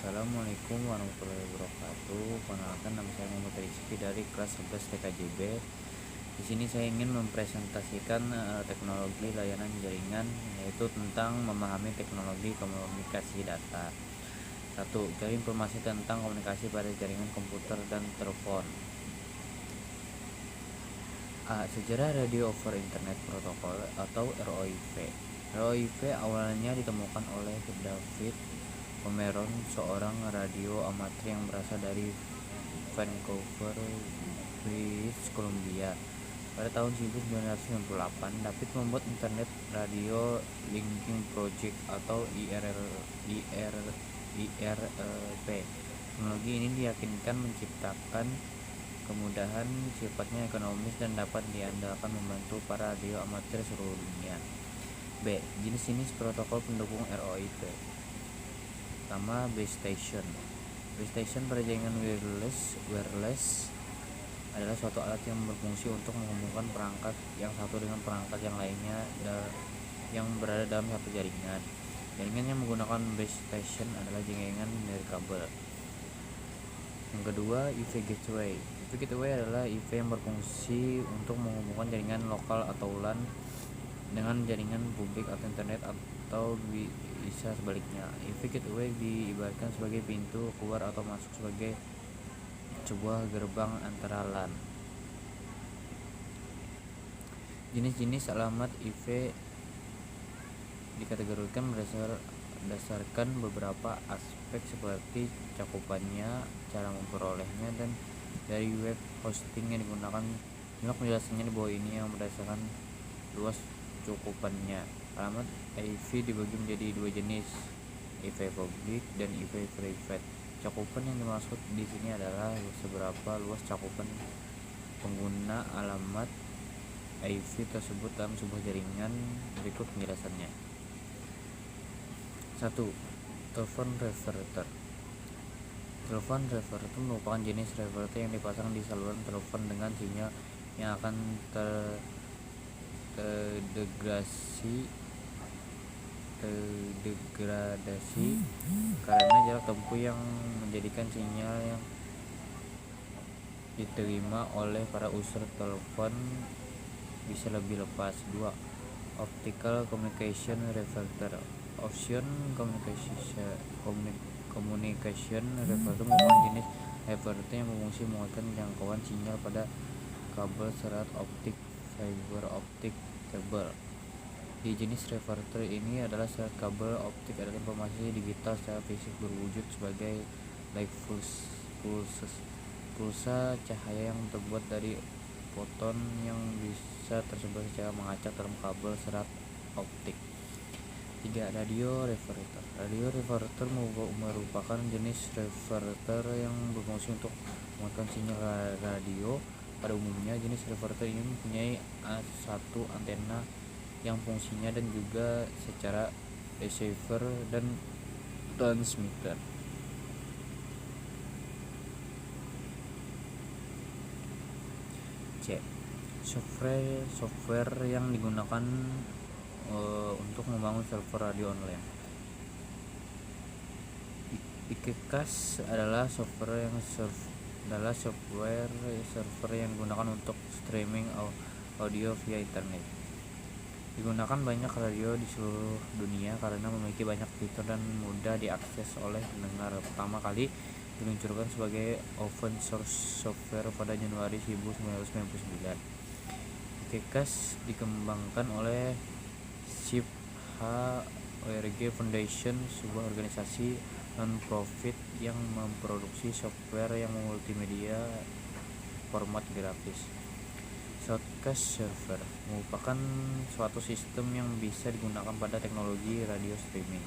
Assalamualaikum warahmatullahi wabarakatuh. Perkenalkan, nama saya Muhammad Rizky dari kelas 11 TKJB. Di sini saya ingin mempresentasikan teknologi layanan jaringan, yaitu tentang memahami teknologi komunikasi data. 1. Cari informasi tentang komunikasi pada jaringan komputer dan telepon. A. Sejarah Radio over Internet Protocol atau ROIP. ROIP awalnya ditemukan oleh David Pomeroy, seorang radio amatir yang berasal dari Vancouver, British Columbia. Pada tahun 1998, David membuat Internet Radio Linking Project atau IRP. Teknologi ini diyakinkan menciptakan kemudahan, sifatnya ekonomis, dan dapat diandalkan membantu para radio amatir seluruh dunia. B. Jenis-jenis protokol pendukung ROIP. Pertama, base station. Base station pada jaringan wireless adalah suatu alat yang berfungsi untuk menghubungkan perangkat yang satu dengan perangkat yang lainnya yang berada dalam satu jaringan. Jaringan yang menggunakan base station adalah jaringan dari kabel. Yang kedua, UV gateway. UV gateway adalah UV yang berfungsi untuk menghubungkan jaringan lokal atau LAN dengan jaringan publik atau internet, atau bisa sebaliknya. UV gateway diibaratkan sebagai pintu keluar atau masuk sebagai sebuah gerbang antara LAN. Jenis-jenis alamat UV dikategorikan berdasarkan beberapa aspek seperti cakupannya, cara memperolehnya, dan dari web hosting yang digunakan. Simak penjelasannya di bawah ini yang berdasarkan luas cakupannya. Alamat IV dibagi menjadi dua jenis, IV public dan IV private. Cakupan yang dimaksud di sini adalah seberapa luas cakupan pengguna alamat IV tersebut dalam sebuah jaringan. Berikut penjelasannya. 1. Telepon reverter. Telepon reverter merupakan jenis reverter yang dipasang di saluran telepon dengan sinyal yang akan terdegradasi karena jarak tempuh yang menjadikan sinyal yang diterima oleh para user telepon bisa lebih lepas. 2. Optical communication reverter. Option communication reverter merupakan jenis reverter yang berfungsi menguatkan jangkauan sinyal pada kabel serat optik fiber optic cable. Di jenis reverter ini adalah serat kabel optik adalah informasi digital secara fisik berwujud sebagai light pulsa cahaya yang terbuat dari foton yang bisa tersebar secara mengacak dalam kabel serat optik. 3. Radio reverter. Radio reverter merupakan jenis reverter yang berfungsi untuk menguatkan sinyal radio. Pada umumnya, jenis reverter ini mempunyai satu antena yang fungsinya dan juga secara receiver dan transmitter. C. Software yang digunakan untuk membangun server radio online. IKCAS adalah software server yang digunakan untuk streaming audio via internet. Digunakan banyak radio di seluruh dunia karena memiliki banyak fitur dan mudah diakses oleh pendengar. Pertama kali diluncurkan sebagai open source software pada Januari 1999. IKCAS dikembangkan oleh SIP-H-ORG Foundation, sebuah organisasi non-profit yang memproduksi software yang multimedia format grafis. Shortcast server merupakan suatu sistem yang bisa digunakan pada teknologi radio streaming.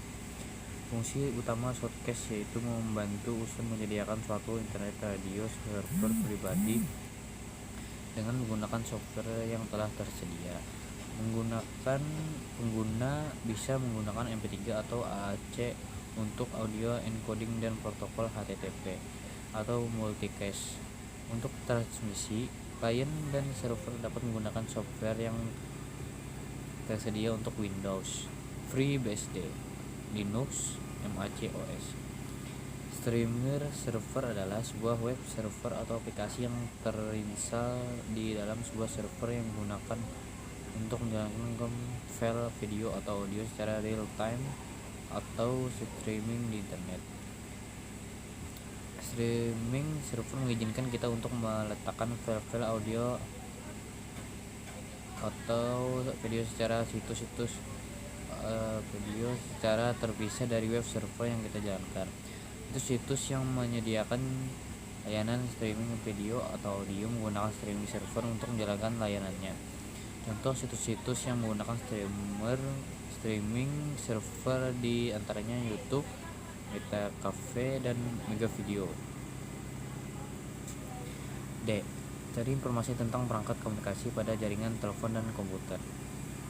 Fungsi utama shortcast yaitu membantu user menyediakan suatu internet radio server pribadi dengan menggunakan software yang telah tersedia. Pengguna bisa menggunakan MP3 atau AAC untuk audio encoding dan protokol HTTP atau multicast. Untuk transmisi, klien dan server dapat menggunakan software yang tersedia untuk Windows, FreeBSD, Linux, macOS. Streamer server adalah sebuah web server atau aplikasi yang terinstal di dalam sebuah server yang digunakan untuk menjalankan file video atau audio secara real time atau streaming di internet. Streaming server mengizinkan kita untuk meletakkan file-file audio atau video secara situs-situs video secara terpisah dari web server yang kita jalankan. Itu situs yang menyediakan layanan streaming video atau audio menggunakan streaming server untuk menjalankan layanannya. Contoh situs-situs yang menggunakan streaming server di antaranya YouTube, Meta Cafe, dan Mega Video. D. Cari informasi tentang perangkat komunikasi pada jaringan telepon dan komputer.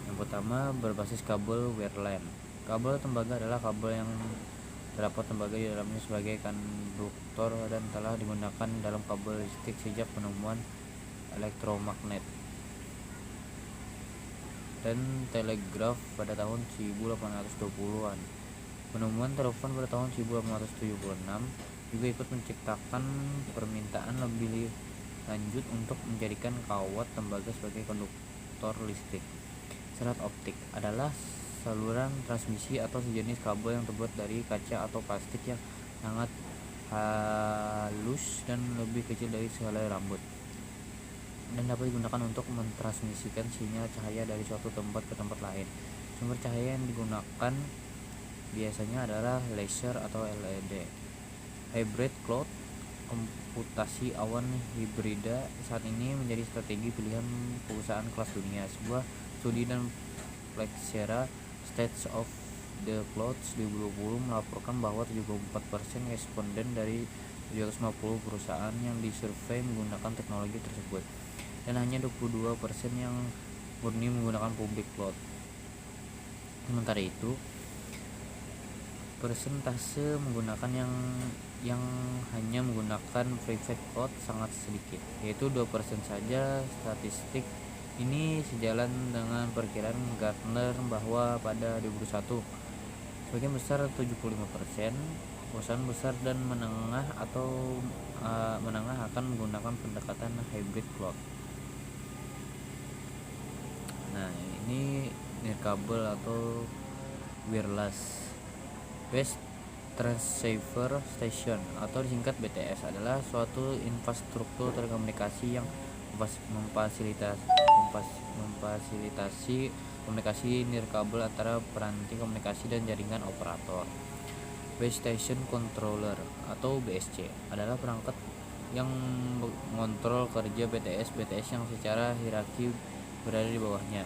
Yang pertama, berbasis kabel wireline. Kabel tembaga adalah kabel yang terdapat tembaga di dalamnya sebagai konduktor dan telah digunakan dalam kabel listrik sejak penemuan elektromagnet dan telegraf pada tahun 1820-an. Penemuan telepon pada tahun 1876 juga ikut menciptakan permintaan lebih lanjut untuk menjadikan kawat tembaga sebagai konduktor listrik. Serat optik adalah saluran transmisi atau sejenis kabel yang terbuat dari kaca atau plastik yang sangat halus dan lebih kecil dari sehelai rambut, dan dapat digunakan untuk mentransmisikan sinyal cahaya dari suatu tempat ke tempat lain. Sumber cahaya yang digunakan biasanya adalah laser atau LED. Hybrid cloud, komputasi awan hibrida saat ini menjadi strategi pilihan perusahaan kelas dunia. Sebuah studi dan Flexera State of the Clouds 2020 melaporkan bahwa 74% responden dari 750 perusahaan yang disurvei menggunakan teknologi tersebut, dan hanya 22% yang murni menggunakan public cloud. Sementara itu, persentase menggunakan yang hanya menggunakan private cloud sangat sedikit, yaitu 2% saja. Statistik ini sejalan dengan perkiraan Gartner bahwa pada 2021 sebagian besar 75% perusahaan besar dan menengah atau menengah akan menggunakan pendekatan hybrid cloud. Nah, ini nirkabel atau wireless based transceiver station atau disingkat BTS adalah suatu infrastruktur telekomunikasi yang memfasilitasi komunikasi nirkabel antara peranti komunikasi dan jaringan operator. Base Station Controller atau BSC adalah perangkat yang mengontrol kerja BTS yang secara hierarki berada di bawahnya.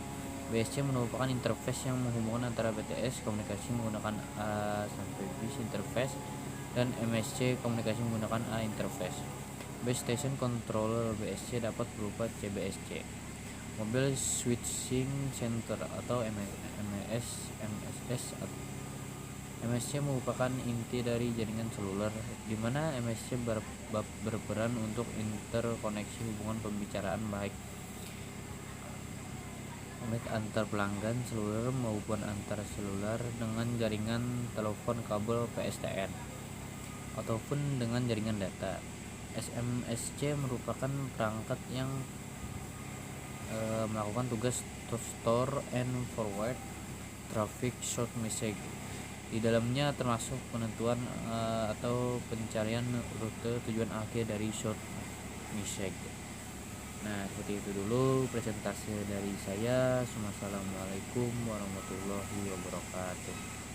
BSC merupakan interface yang menghubungkan antara BTS komunikasi menggunakan A sampai B interface dan MSC komunikasi menggunakan A interface. Base Station Controller BSC dapat berupa CBSC, Mobile Switching Center atau MSS. MSC merupakan inti dari jaringan seluler, di mana MSC berperan untuk interkoneksi hubungan pembicaraan baik antar pelanggan seluler maupun antar seluler dengan jaringan telepon kabel PSTN ataupun dengan jaringan data. SMSC merupakan perangkat yang melakukan tugas to store and forward traffic short message. Di dalamnya termasuk penentuan atau pencarian rute tujuan akhir dari short message. Nah, seperti itu dulu presentasi dari saya. Wassalamualaikum warahmatullahi wabarakatuh.